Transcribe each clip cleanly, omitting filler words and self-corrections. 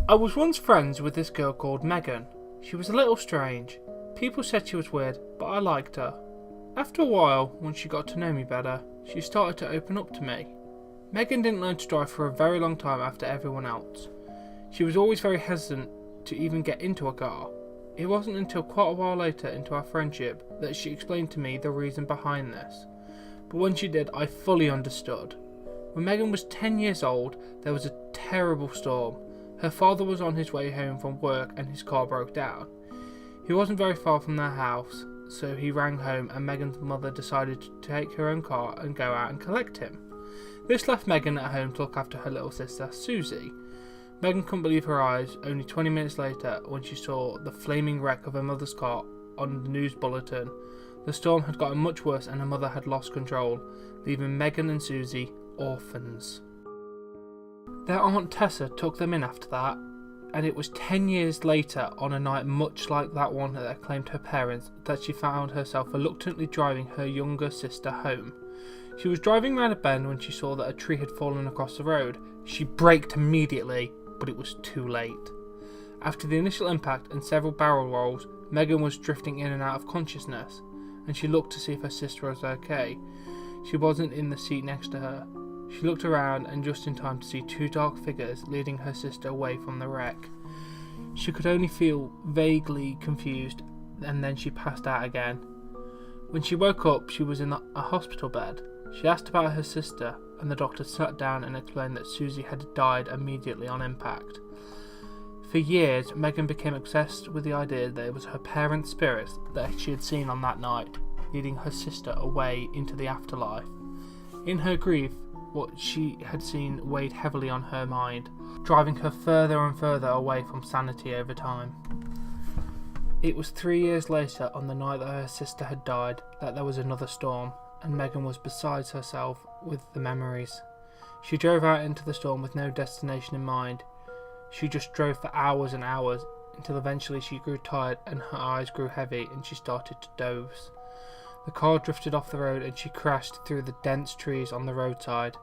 I was once friends with this girl called Megan. She was a little strange. People said she was weird, but I liked her. After a while, when she got to know me better, she started to open up to me. Megan didn't learn to drive for a very long time after everyone else. She was always very hesitant to even get into a car. It wasn't until quite a while later into our friendship that she explained to me the reason behind this. But when she did, I fully understood. When Megan was 10 years old, there was a terrible storm. Her father was on his way home from work and his car broke down. He wasn't very far from their house, so he rang home and Megan's mother decided to take her own car and go out and collect him. This left Megan at home to look after her little sister, Susie. Megan couldn't believe her eyes only 20 minutes later when she saw the flaming wreck of her mother's car on the news bulletin. The storm had gotten much worse and her mother had lost control, leaving Megan and Susie orphans. Their Aunt Tessa took them in after that, and it was 10 years later, on a night much like that one that claimed her parents, that she found herself reluctantly driving her younger sister home. She was driving round a bend when she saw that a tree had fallen across the road. She braked immediately, but it was too late. After the initial impact and several barrel rolls, Megan was drifting in and out of consciousness, and she looked to see if her sister was okay. She wasn't in the seat next to her. She looked around and just in time to see two dark figures leading her sister away from the wreck. She could only feel vaguely confused, and then she passed out again. When she woke up, she was in a hospital bed. She asked about her sister, and the doctor sat down and explained that Susie had died immediately on impact. For years, Megan became obsessed with the idea that it was her parents' spirits that she had seen on that night, leading her sister away into the afterlife. In her grief, what she had seen weighed heavily on her mind, driving her further and further away from sanity over time. It was 3 years later, on the night that her sister had died, that there was another storm, and Megan was beside herself with the memories. She drove out into the storm with no destination in mind. She just drove for hours and hours, until eventually she grew tired and her eyes grew heavy and she started to doze. The car drifted off the road and she crashed through the dense trees on the roadside.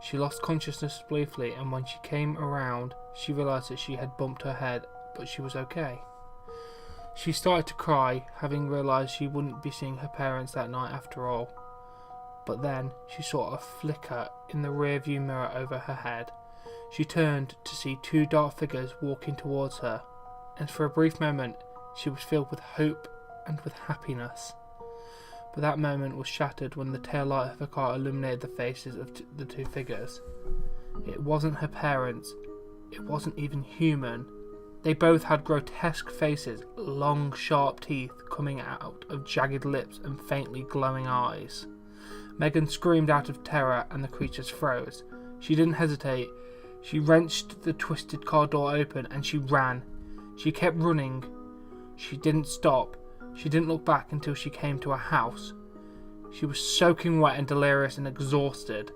She lost consciousness briefly, and when she came around, she realised that she had bumped her head, but she was okay. She started to cry, having realised she wouldn't be seeing her parents that night after all. But then she saw a flicker in the rearview mirror over her head. She turned to see two dark figures walking towards her, and for a brief moment she was filled with hope and with happiness. But that moment was shattered when the tail light of her car illuminated the faces of the two figures. It wasn't her parents. It wasn't even human. They both had grotesque faces, long sharp teeth coming out of jagged lips and faintly glowing eyes. Megan screamed out of terror and the creatures froze. She didn't hesitate. She wrenched the twisted car door open and she ran. She kept running. She didn't stop. She didn't look back until she came to a house. She was soaking wet and delirious and exhausted.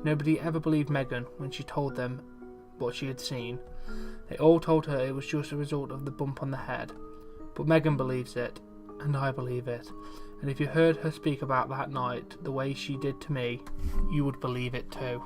Nobody ever believed Megan when she told them what she had seen. They all told her it was just a result of the bump on the head. But Megan believes it, and I believe it. And if you heard her speak about that night the way she did to me, you would believe it too.